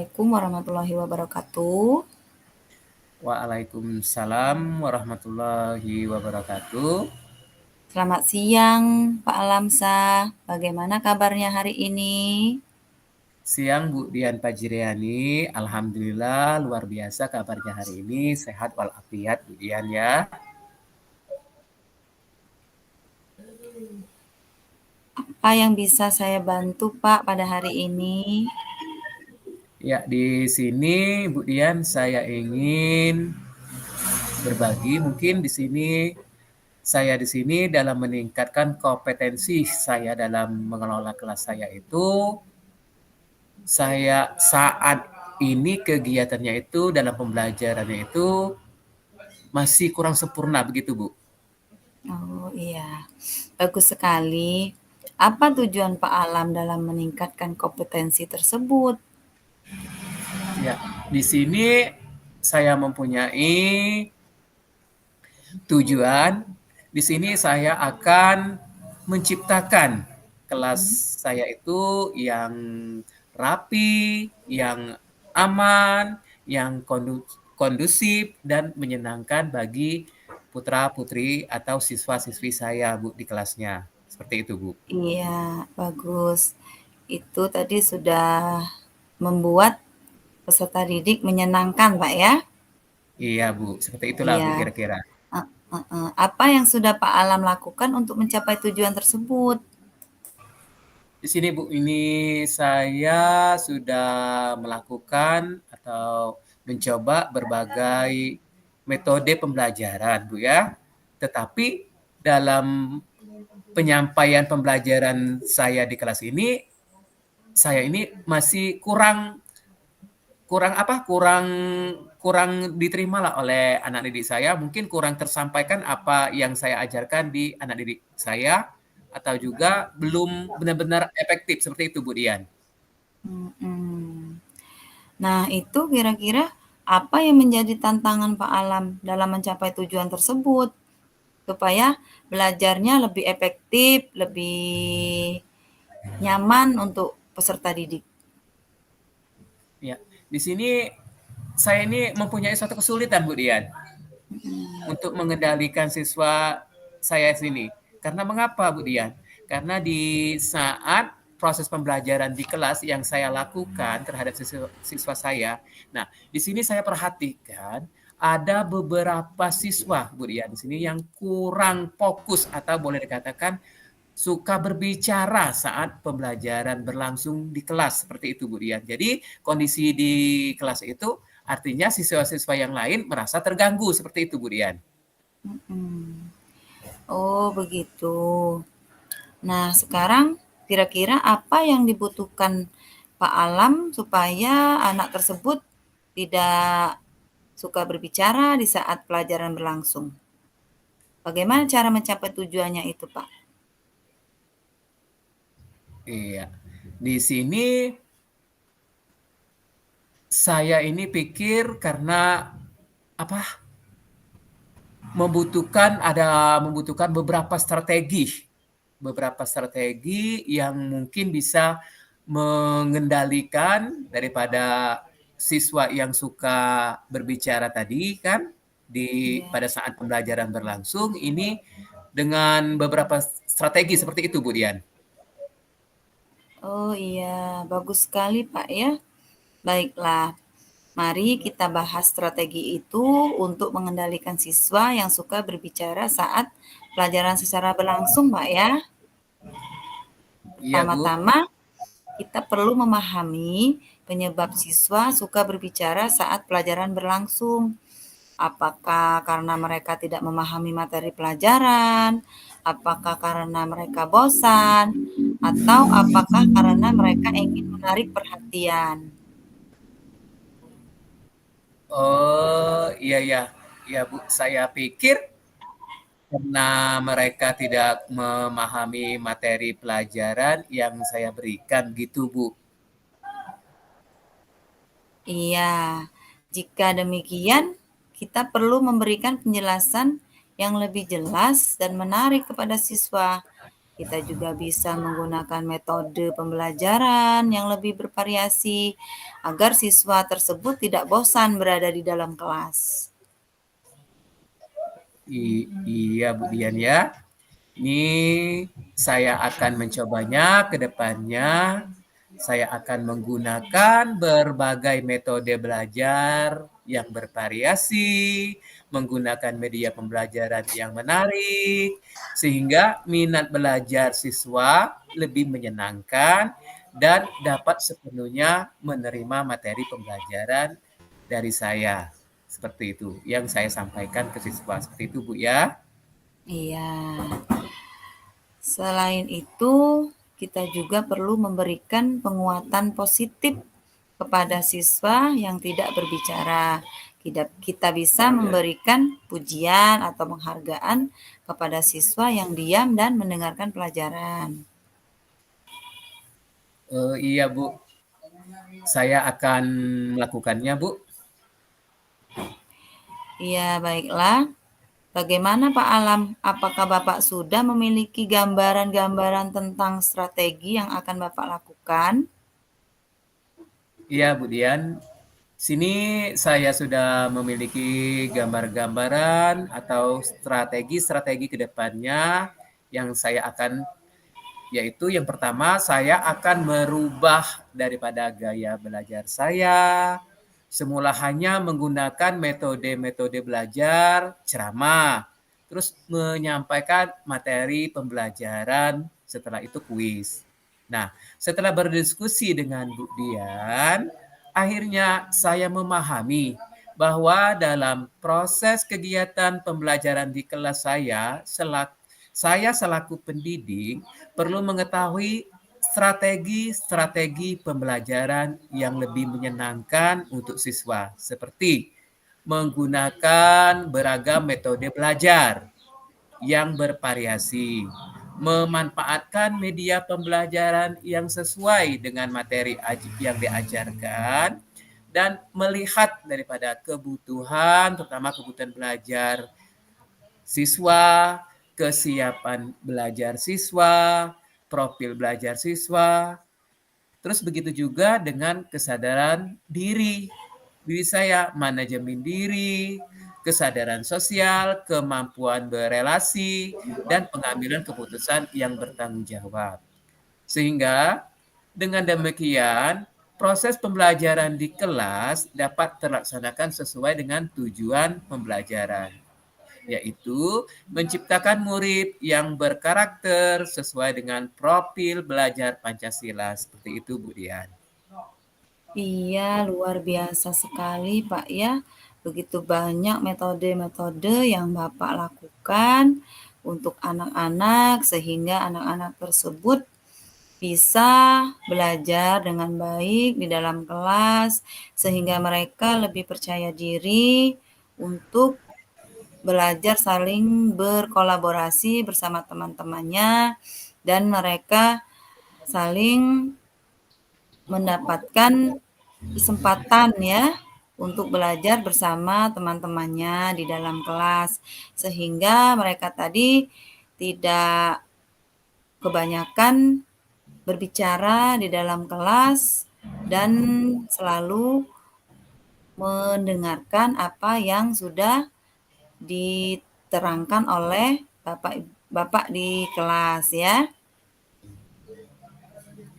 Assalamualaikum warahmatullahi wabarakatuh. Waalaikumsalam warahmatullahi wabarakatuh. Selamat siang, Pak Alamsah. Bagaimana kabarnya hari ini? Siang Bu Dian Fajriani, Alhamdulillah luar biasa kabarnya hari ini, sehat walafiat Bu Dian ya. Apa yang bisa saya bantu, Pak, pada hari ini? Ya, di sini Bu Dian saya ingin berbagi mungkin di sini dalam meningkatkan kompetensi saya dalam mengelola kelas saya itu saya saat ini kegiatannya itu dalam pembelajarannya itu masih kurang sempurna begitu Bu. Oh iya, bagus sekali. Apa tujuan Pak Alam dalam meningkatkan kompetensi tersebut? Ya, di sini saya mempunyai tujuan. Di sini saya akan menciptakan kelas saya itu yang rapi, yang aman, yang kondusif dan menyenangkan bagi putra-putri atau siswa-siswi saya, Bu, di kelasnya. Seperti itu, Bu. Iya, bagus. Itu tadi sudah membuat peserta didik menyenangkan, Pak ya? Iya, Bu. Seperti itulah, Bu, Iya. kira-kira. Apa yang sudah Pak Alam lakukan untuk mencapai tujuan tersebut? Di sini Bu, ini saya sudah melakukan atau mencoba berbagai metode pembelajaran Bu ya. Tetapi dalam penyampaian pembelajaran saya di kelas ini, saya ini masih kurang kurang apa? Kurang diterima lah oleh anak didik saya. Mungkin kurang tersampaikan apa yang saya ajarkan di anak didik saya atau juga belum benar-benar efektif seperti itu Bu Dian. Mhm. Nah, itu kira-kira apa yang menjadi tantangan Pak Alam dalam mencapai tujuan tersebut? Supaya belajarnya lebih efektif, lebih nyaman untuk peserta didik. Ya, di sini saya ini mempunyai suatu kesulitan Bu Dian untuk mengendalikan siswa saya sini. Karena mengapa Bu Dian? Karena di saat proses pembelajaran di kelas yang saya lakukan terhadap siswa saya, nah di sini saya perhatikan ada beberapa siswa Bu Dian di sini yang kurang fokus atau boleh dikatakan suka berbicara saat pembelajaran berlangsung di kelas seperti itu Bu Dian. Jadi kondisi di kelas itu artinya siswa-siswa yang lain merasa terganggu seperti itu Bu Dian. Mhm. Oh, begitu. Nah, sekarang kira-kira apa yang dibutuhkan Pak Alam supaya anak tersebut tidak suka berbicara di saat pelajaran berlangsung? Bagaimana cara mencapai tujuannya itu, Pak? Iya. Di sini saya ini pikir karena apa? Membutuhkan beberapa strategi yang mungkin bisa mengendalikan daripada siswa yang suka berbicara tadi kan Iya. pada saat pembelajaran berlangsung ini dengan beberapa strategi seperti itu Bu Dian. Oh iya, bagus sekali Pak ya. Baiklah, mari kita bahas strategi itu untuk mengendalikan siswa yang suka berbicara saat pelajaran secara berlangsung Pak ya. Iya Bu. Pertama-tama, kita perlu memahami penyebab siswa suka berbicara saat pelajaran berlangsung. Apakah karena mereka tidak memahami materi pelajaran, apakah karena mereka bosan, atau apakah karena mereka ingin menarik perhatian. Oh iya ya, ya Bu. Saya pikir karena mereka tidak memahami materi pelajaran yang saya berikan gitu Bu. Iya, jika demikian, kita perlu memberikan penjelasan yang lebih jelas dan menarik kepada siswa. Kita juga bisa menggunakan metode pembelajaran yang lebih bervariasi agar siswa tersebut tidak bosan berada di dalam kelas. Iya Bu Dian ya. Ini saya akan mencobanya ke depannya. Saya akan menggunakan berbagai metode belajar yang bervariasi, menggunakan media pembelajaran yang menarik, sehingga minat belajar siswa lebih menyenangkan dan dapat sepenuhnya menerima materi pembelajaran dari saya. Seperti itu yang saya sampaikan ke siswa. Seperti itu Bu ya. Iya. Selain itu, kita juga perlu memberikan penguatan positif kepada siswa yang tidak berbicara. Kita bisa memberikan pujian atau penghargaan kepada siswa yang diam dan mendengarkan pelajaran. Iya Bu, saya akan melakukannya Bu. Iya, baiklah. Bagaimana Pak Alam? Apakah Bapak sudah memiliki gambaran-gambaran tentang strategi yang akan Bapak lakukan? Iya Bu Dian, sini saya sudah memiliki gambar-gambaran atau strategi-strategi ke depannya yang saya akan, yaitu yang pertama saya akan merubah daripada gaya belajar saya. Semula hanya menggunakan metode-metode belajar ceramah, terus menyampaikan materi pembelajaran, setelah itu kuis. Nah, setelah berdiskusi dengan Bu Dian, akhirnya saya memahami bahwa dalam proses kegiatan pembelajaran di kelas saya selaku pendidik perlu mengetahui strategi-strategi pembelajaran yang lebih menyenangkan untuk siswa, seperti menggunakan beragam metode belajar yang bervariasi, memanfaatkan media pembelajaran yang sesuai dengan materi yang diajarkan, dan melihat daripada kebutuhan, terutama kebutuhan belajar siswa, kesiapan belajar siswa, profil belajar siswa, terus begitu juga dengan kesadaran diri saya, manajemen diri, kesadaran sosial, kemampuan berelasi, dan pengambilan keputusan yang bertanggung jawab. Sehingga dengan demikian, proses pembelajaran di kelas dapat terlaksanakan sesuai dengan tujuan pembelajaran, yaitu menciptakan murid yang berkarakter sesuai dengan profil belajar Pancasila. Seperti itu, Bu Dian. Iya, luar biasa sekali, Pak ya. Begitu banyak metode-metode yang Bapak lakukan untuk anak-anak sehingga anak-anak tersebut bisa belajar dengan baik di dalam kelas sehingga mereka lebih percaya diri untuk belajar saling berkolaborasi bersama teman-temannya dan mereka saling mendapatkan kesempatan ya untuk belajar bersama teman-temannya di dalam kelas sehingga mereka tadi tidak kebanyakan berbicara di dalam kelas dan selalu mendengarkan apa yang sudah diterangkan oleh Bapak di kelas ya.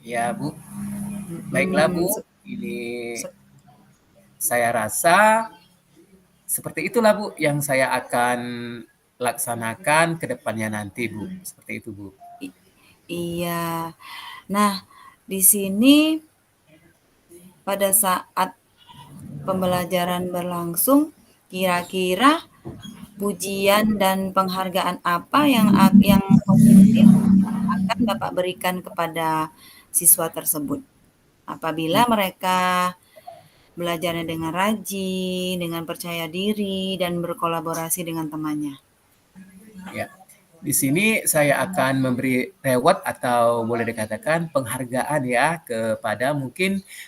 Ya, Bu. Baiklah, Hmm, Bu. Ini saya rasa seperti itulah, Bu, yang saya akan laksanakan ke depannya nanti, Bu. Seperti itu, Bu. iya. Nah, di sini pada saat pembelajaran berlangsung, kira-kira pujian dan penghargaan apa yang positif akan Bapak berikan kepada siswa tersebut? Apabila mereka belajarnya dengan rajin, dengan percaya diri, dan berkolaborasi dengan temannya. Ya. Di sini saya akan memberi reward atau boleh dikatakan penghargaan ya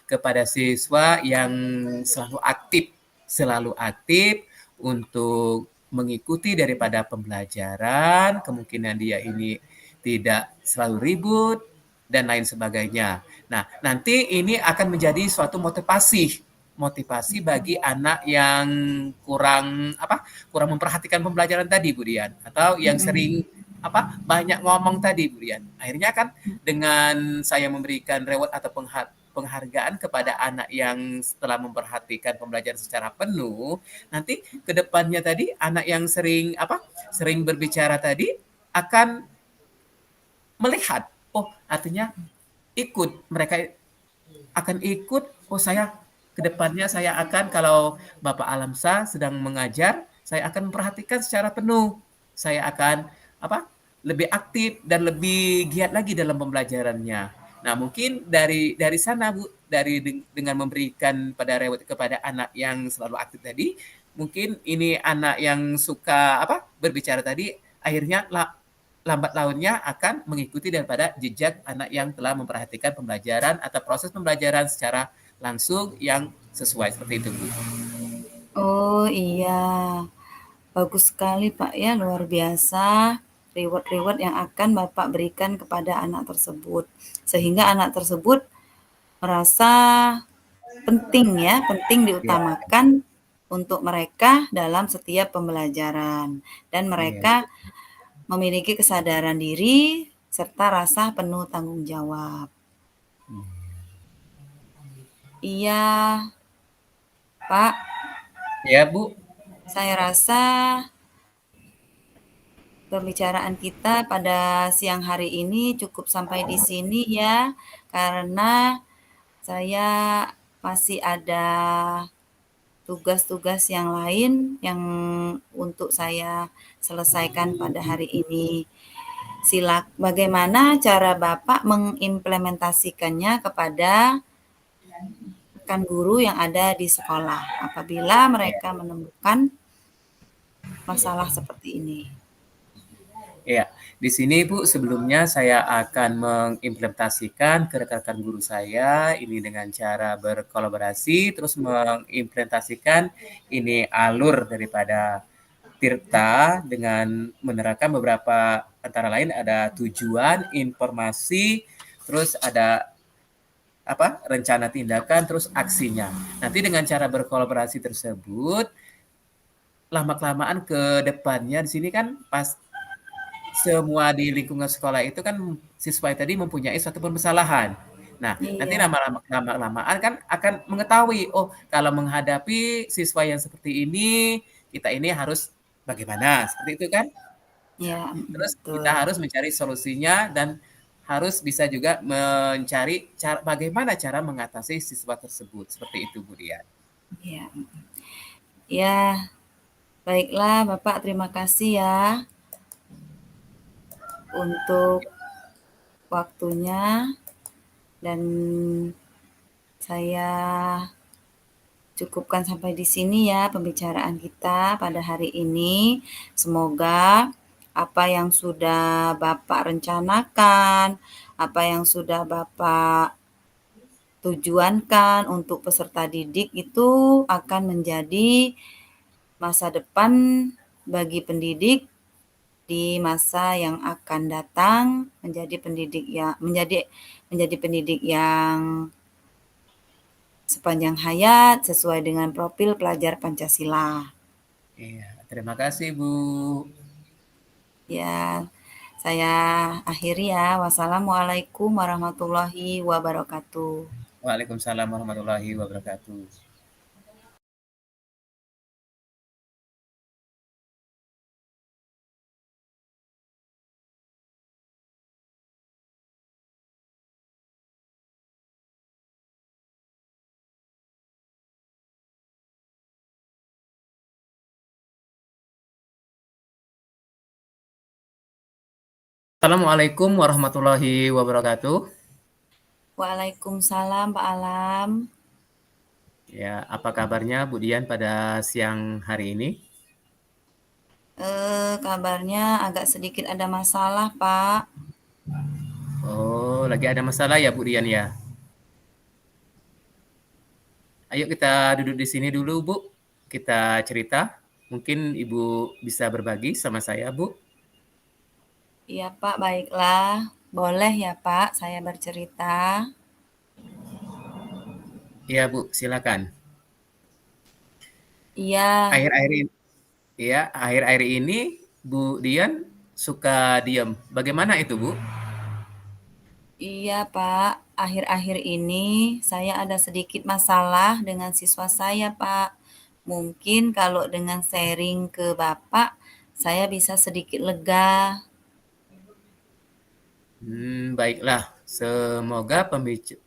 kepada siswa yang selalu aktif untuk mengikuti daripada pembelajaran. Kemungkinan dia ini tidak selalu ribut, dan lain sebagainya. Nah, nanti ini akan menjadi suatu motivasi bagi anak yang kurang memperhatikan pembelajaran tadi, Bu Dian, atau yang Mm-mm. sering banyak ngomong tadi, Bu Dian. Akhirnya kan dengan saya memberikan reward atau penghargaan kepada anak yang setelah memperhatikan pembelajaran secara penuh, nanti ke depannya tadi anak yang sering berbicara tadi akan melihat, oh artinya mereka akan ikut, oh saya ke depannya saya akan, kalau Bapak Alamsa sedang mengajar, saya akan memperhatikan secara penuh. Saya akan lebih aktif dan lebih giat lagi dalam pembelajarannya. Nah, mungkin dari sana Bu, dengan memberikan pada reward kepada anak yang selalu aktif tadi, mungkin ini anak yang suka berbicara tadi, akhirnya lambat launnya akan mengikuti daripada jejak anak yang telah memperhatikan pembelajaran atau proses pembelajaran secara langsung yang sesuai, seperti itu, Bu. Oh iya, bagus sekali Pak ya, luar biasa reward-reward yang akan Bapak berikan kepada anak tersebut. Sehingga anak tersebut merasa penting ya, penting Iya, diutamakan untuk mereka dalam setiap pembelajaran. Dan iya. mereka memiliki kesadaran diri serta rasa penuh tanggung jawab. Iya, Pak, Ya, Bu. saya rasa pembicaraan kita pada siang hari ini cukup sampai di sini ya, karena saya masih ada tugas-tugas yang lain yang untuk saya selesaikan pada hari ini. Bagaimana cara Bapak mengimplementasikannya kepada rekan guru yang ada di sekolah apabila mereka menemukan masalah seperti ini? Ya, di sini Bu, sebelumnya saya akan mengimplementasikan ke rekan-rekan guru saya ini dengan cara berkolaborasi, terus mengimplementasikan ini alur daripada Tirta dengan menerapkan beberapa, antara lain ada tujuan, informasi, terus ada rencana tindakan, terus aksinya. Nanti dengan cara berkolaborasi tersebut, lama-kelamaan ke depannya di sini kan pas semua di lingkungan sekolah itu kan siswa tadi mempunyai suatu permasalahan. Nah, nanti Iya, lama-lamaan kan akan mengetahui, oh kalau menghadapi siswa yang seperti ini, kita ini harus bagaimana, seperti itu kan? iya, Terus kita betul. harus mencari solusinya dan harus bisa juga mencari bagaimana cara mengatasi siswa tersebut, seperti itu, Bu Dian. Iya, ya, baiklah Bapak, terima kasih ya untuk waktunya dan saya cukupkan sampai di sini ya pembicaraan kita pada hari ini. Semoga apa yang sudah Bapak rencanakan, apa yang sudah Bapak tujuankan untuk peserta didik itu akan menjadi masa depan bagi pendidik di masa yang akan datang, menjadi pendidik yang sepanjang hayat sesuai dengan profil pelajar Pancasila. Iya, terima kasih, Bu. Ya, saya akhiri ya. Wassalamualaikum warahmatullahi wabarakatuh. Waalaikumsalam warahmatullahi wabarakatuh. Assalamualaikum warahmatullahi wabarakatuh. Waalaikumsalam Pak Alam. Ya, apa kabarnya Bu Dian pada siang hari ini? Kabarnya agak sedikit ada masalah, Pak. Oh, lagi ada masalah ya Bu Dian ya? Ayo kita duduk di sini dulu Bu. Kita cerita. Mungkin Ibu bisa berbagi sama saya Bu. Iya Pak, baiklah. Boleh ya Pak, saya bercerita. Iya Bu, silakan. Iya, Akhir-akhir ini, ya, akhir-akhir ini Bu Dian suka diem. Bagaimana itu Bu? iya Pak. Akhir-akhir ini saya ada sedikit masalah dengan siswa saya Pak. Mungkin kalau dengan sharing ke Bapak, saya bisa sedikit lega. Baiklah. Semoga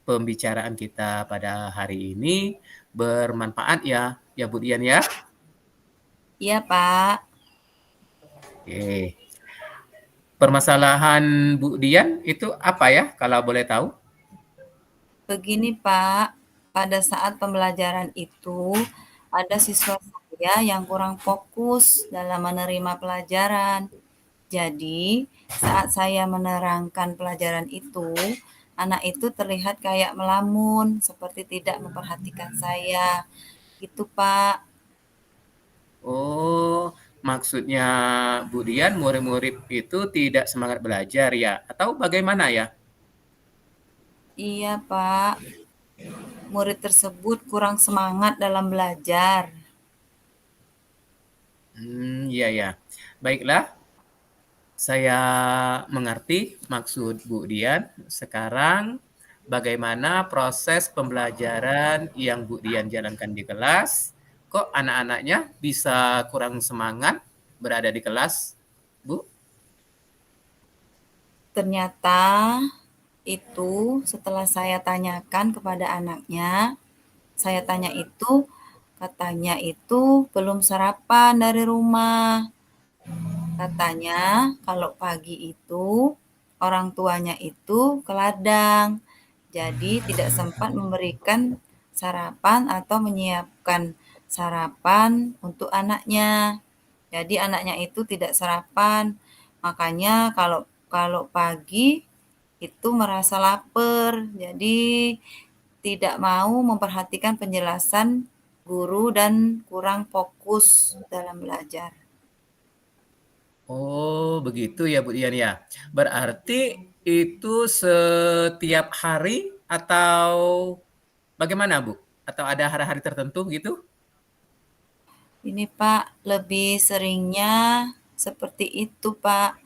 pembicaraan kita pada hari ini bermanfaat ya, ya Bu Dian ya. Iya Pak. Oke. Permasalahan Bu Dian itu apa ya, kalau boleh tahu? Begini Pak, pada saat pembelajaran itu ada siswa saya yang kurang fokus dalam menerima pelajaran. Jadi, saat saya menerangkan pelajaran itu, anak itu terlihat kayak melamun, seperti tidak memperhatikan saya. Gitu, Pak. Oh, maksudnya Bu Dian murid-murid itu tidak semangat belajar ya? Atau bagaimana ya? Iya, Pak. Murid tersebut kurang semangat dalam belajar. Iya ya. Baiklah, saya mengerti maksud Bu Dian. Sekarang bagaimana proses pembelajaran yang Bu Dian jalankan di kelas? Kok anak-anaknya bisa kurang semangat berada di kelas, Bu? Ternyata itu setelah saya tanyakan kepada anaknya, saya tanya itu, katanya itu belum sarapan dari rumah. Katanya kalau pagi itu orang tuanya itu ke ladang, jadi tidak sempat memberikan sarapan atau menyiapkan sarapan untuk anaknya. Jadi anaknya itu tidak sarapan. Makanya kalau kalau pagi itu merasa lapar. Jadi tidak mau memperhatikan penjelasan guru dan kurang fokus dalam belajar. Oh, begitu ya, Bu Dian ya. Berarti itu setiap hari atau bagaimana, Bu? Atau ada hari-hari tertentu gitu? Ini Pak, lebih seringnya seperti itu Pak.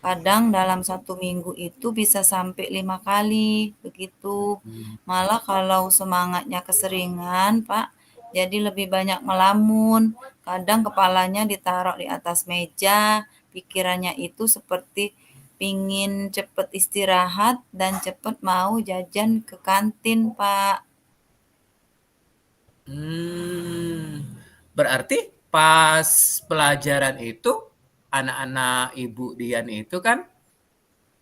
Kadang dalam satu minggu itu bisa sampai 5 kali, begitu. Hmm. Malah kalau semangatnya keseringan Pak, jadi lebih banyak melamun. Kadang kepalanya ditaruh di atas meja, pikirannya itu seperti pingin cepet istirahat dan cepet mau jajan ke kantin Pak. Berarti pas pelajaran itu anak-anak Ibu Dian itu kan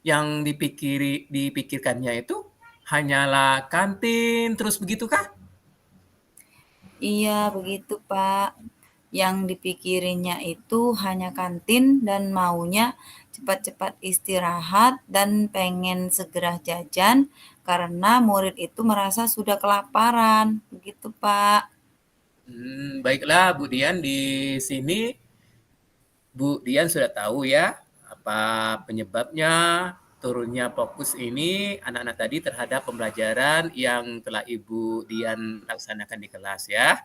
yang dipikirkannya itu hanyalah kantin terus begitu kah? Iya, begitu, Pak. Yang dipikirinnya itu hanya kantin dan maunya cepat-cepat istirahat dan pengen segera jajan karena murid itu merasa sudah kelaparan. Begitu, Pak. Baiklah Bu Dian, di sini Bu Dian sudah tahu ya apa penyebabnya turunnya fokus ini anak-anak tadi terhadap pembelajaran yang telah Ibu Dian laksanakan di kelas ya.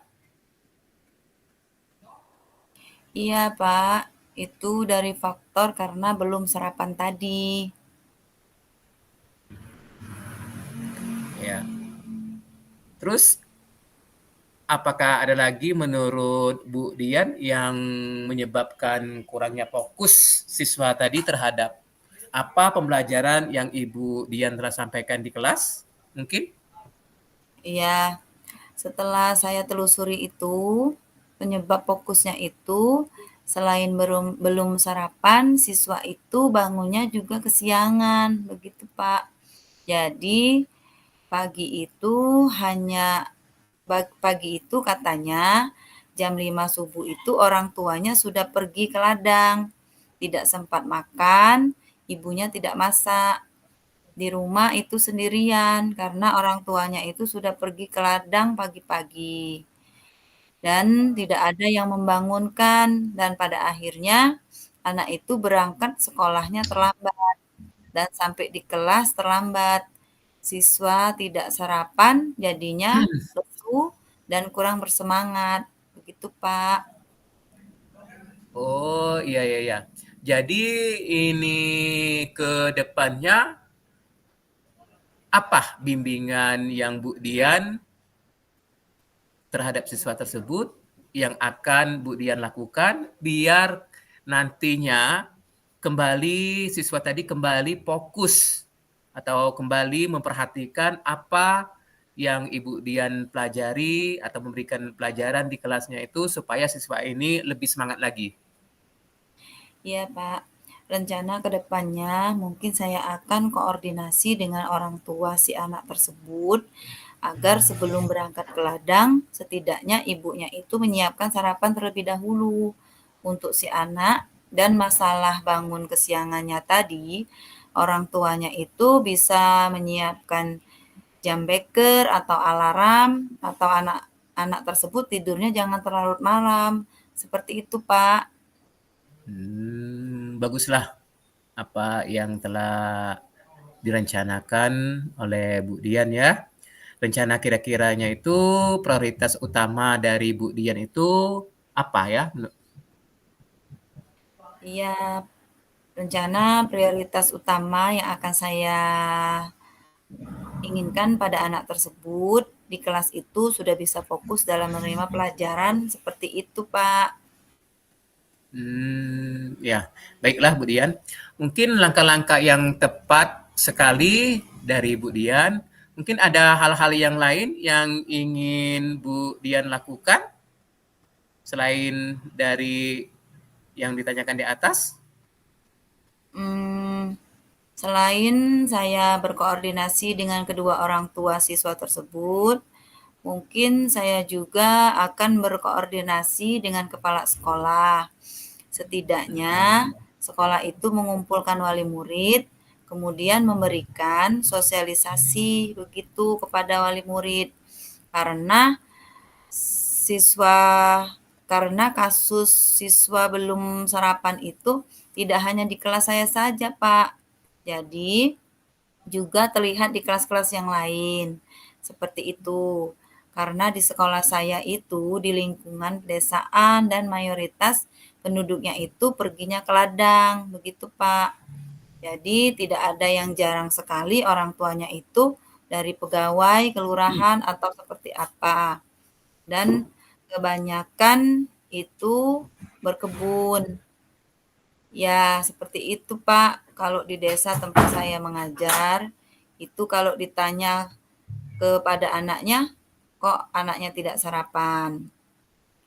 Iya, Pak. Itu dari faktor karena belum sarapan tadi. Ya. Terus apakah ada lagi menurut Bu Dian yang menyebabkan kurangnya fokus siswa tadi terhadap apa pembelajaran yang Ibu Dian telah sampaikan di kelas? Mungkin? Iya, setelah saya telusuri itu, penyebab fokusnya itu selain belum sarapan, siswa itu bangunnya juga kesiangan, begitu Pak. Jadi pagi itu hanya pagi itu katanya jam 5 subuh itu orang tuanya sudah pergi ke ladang, tidak sempat makan, ibunya tidak masak. Di rumah itu sendirian karena orang tuanya itu sudah pergi ke ladang pagi-pagi dan tidak ada yang membangunkan dan pada akhirnya anak itu berangkat sekolahnya terlambat dan sampai di kelas terlambat. Siswa tidak sarapan, jadinya lesu dan kurang bersemangat. Begitu, Pak. Oh, iya iya iya. Jadi ini ke depannya apa bimbingan yang Bu Dian terhadap siswa tersebut yang akan Bu Dian lakukan biar nantinya kembali siswa tadi kembali fokus atau kembali memperhatikan apa yang Ibu Dian pelajari atau memberikan pelajaran di kelasnya itu supaya siswa ini lebih semangat lagi. Iya, Pak. Rencana ke depannya mungkin saya akan koordinasi dengan orang tua si anak tersebut agar sebelum berangkat ke ladang, setidaknya ibunya itu menyiapkan sarapan terlebih dahulu untuk si anak dan masalah bangun kesiangannya tadi, orang tuanya itu bisa menyiapkan jam beker atau alarm atau anak-anak tersebut tidurnya jangan terlalu malam. Seperti itu, Pak. Baguslah apa yang telah direncanakan oleh Bu Dian ya. Rencana kira-kiranya itu prioritas utama dari Bu Dian itu apa ya? Iya, rencana prioritas utama yang akan saya inginkan pada anak tersebut di kelas itu sudah bisa fokus dalam menerima pelajaran seperti itu, Pak. Ya, baiklah Bu Dian. Mungkin langkah-langkah yang tepat sekali dari Bu Dian. Mungkin ada hal-hal yang lain yang ingin Bu Dian lakukan selain dari yang ditanyakan di atas? Hmm, Selain saya berkoordinasi dengan kedua orang tua siswa tersebut, mungkin saya juga akan berkoordinasi dengan kepala sekolah. Setidaknya sekolah itu mengumpulkan wali murid, kemudian memberikan sosialisasi begitu kepada wali murid. Karena siswa karena kasus siswa belum sarapan itu tidak hanya di kelas saya saja, Pak. Jadi juga terlihat di kelas-kelas yang lain. Seperti itu. Karena di sekolah saya itu di lingkungan pedesaan dan mayoritas penduduknya itu perginya ke ladang, begitu Pak. Jadi tidak ada yang jarang sekali orang tuanya itu dari pegawai, kelurahan, atau seperti apa. Dan kebanyakan itu berkebun. Ya, seperti itu, Pak. Kalau di desa tempat saya mengajar, itu kalau ditanya kepada anaknya, kok anaknya tidak sarapan?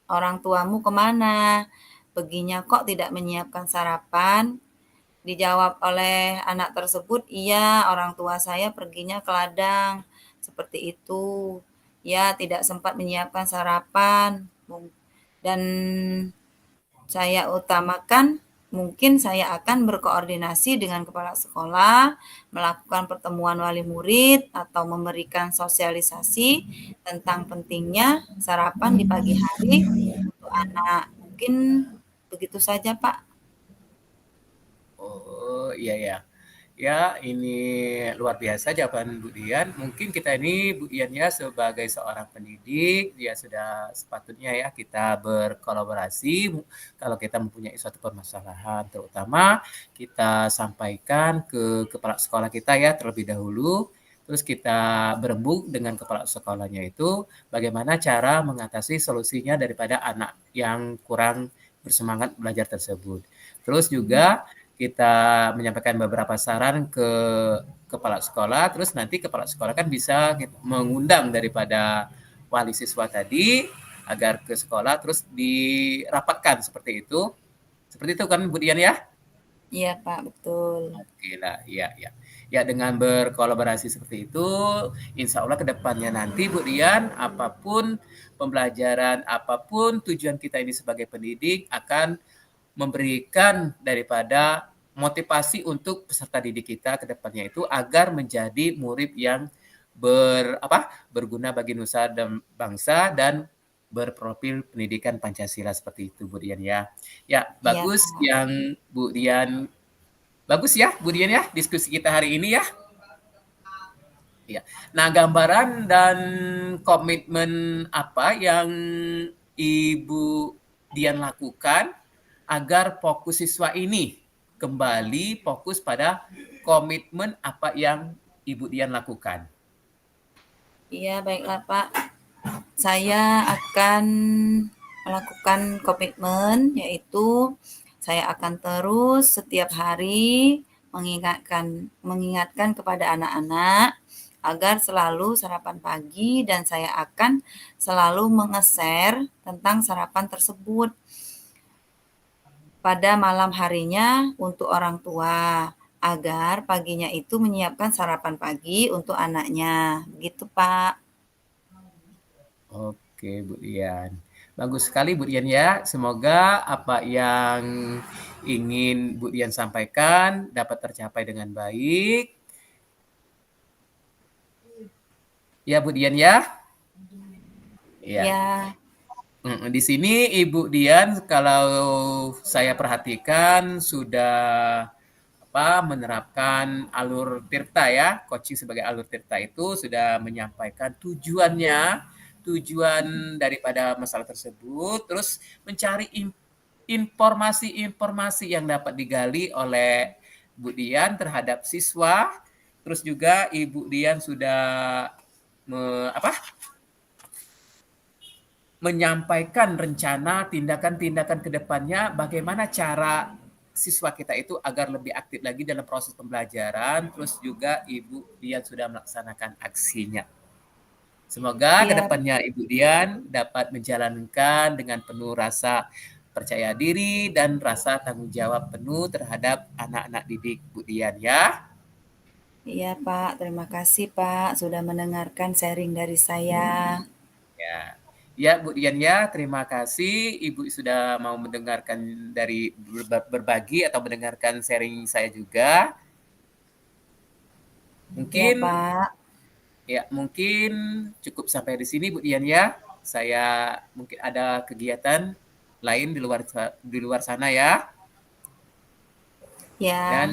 Orang tuamu kemana? Perginya kok tidak menyiapkan sarapan? Dijawab oleh anak tersebut, iya orang tua saya perginya ke ladang. Seperti itu. Ya, tidak sempat menyiapkan sarapan. Dan saya utamakan, mungkin saya akan berkoordinasi dengan kepala sekolah, melakukan pertemuan wali murid, atau memberikan sosialisasi tentang pentingnya sarapan di pagi hari untuk anak. Mungkin begitu saja, Pak. Oh, iya ya. Ya, ini luar biasa jawaban Bu Dian. Mungkin kita ini Bu Dian ya sebagai seorang pendidik, ya sudah sepatutnya ya kita berkolaborasi kalau kita mempunyai suatu permasalahan, terutama kita sampaikan ke kepala sekolah kita ya terlebih dahulu. Terus kita berembuk dengan kepala sekolahnya itu bagaimana cara mengatasi solusinya daripada anak yang kurang bersemangat belajar tersebut. Terus juga kita menyampaikan beberapa saran ke kepala sekolah, terus nanti kepala sekolah kan bisa mengundang daripada wali siswa tadi agar ke sekolah terus dirapatkan seperti itu. Seperti itu kan Bu Dian ya? Iya, Pak, betul. Oke lah, iya ya. Ya dengan berkolaborasi seperti itu, insya Allah ke depannya nanti Bu Dian, apapun pembelajaran, apapun tujuan kita ini sebagai pendidik akan memberikan daripada motivasi untuk peserta didik kita ke depannya itu agar menjadi murid yang berguna bagi nusa dan bangsa dan berprofil pendidikan Pancasila seperti itu, Bu Dian ya. Ya, Iya, bagus Pak. yang Bu Dian bagus ya, Bu Dian ya, diskusi kita hari ini ya. Ya. Nah, gambaran dan komitmen apa yang Ibu Dian lakukan agar fokus siswa ini kembali fokus pada komitmen apa yang Ibu Dian lakukan? Iya, baiklah, Pak. Saya akan melakukan komitmen, yaitu saya akan terus setiap hari mengingatkan kepada anak-anak agar selalu sarapan pagi, dan saya akan selalu menge-share tentang sarapan tersebut pada malam harinya untuk orang tua, agar paginya itu menyiapkan sarapan pagi untuk anaknya. Begitu, Pak. Oke, Bu Dian. Bagus sekali Bu Dian ya. Semoga apa yang ingin Bu Dian sampaikan dapat tercapai dengan baik. Ya Bu Dian ya. Ya. Ya, Di sini Ibu Dian kalau saya perhatikan sudah menerapkan alur tirta ya, coaching sebagai alur tirta itu sudah menyampaikan tujuan daripada masalah tersebut, terus mencari informasi-informasi yang dapat digali oleh Bu Dian terhadap siswa, terus juga Ibu Dian sudah menyampaikan rencana tindakan-tindakan ke depannya, bagaimana cara siswa kita itu agar lebih aktif lagi dalam proses pembelajaran, terus juga Ibu Dian sudah melaksanakan aksinya. Semoga ke iya, depannya Ibu Dian dapat menjalankan dengan penuh rasa percaya diri dan rasa tanggung jawab penuh terhadap anak-anak didik Bu Dian ya. iya Pak. Terima kasih Pak sudah mendengarkan sharing dari saya. Ya. Ya, Bu Dian ya, terima kasih Ibu sudah mau mendengarkan dari berbagi atau mendengarkan sharing saya juga. Iya Mungkin Pak. mungkin cukup sampai di sini Bu Dian ya. Saya mungkin ada kegiatan lain di luar sana ya. Ya,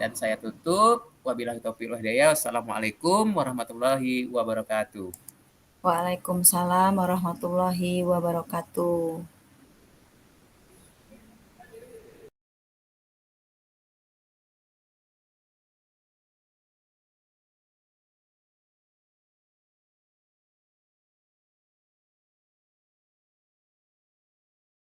Dan saya tutup. Wabillahi taufiq wal hidayah. Wassalamualaikum warahmatullahi wabarakatuh. Waalaikumsalam warahmatullahi wabarakatuh.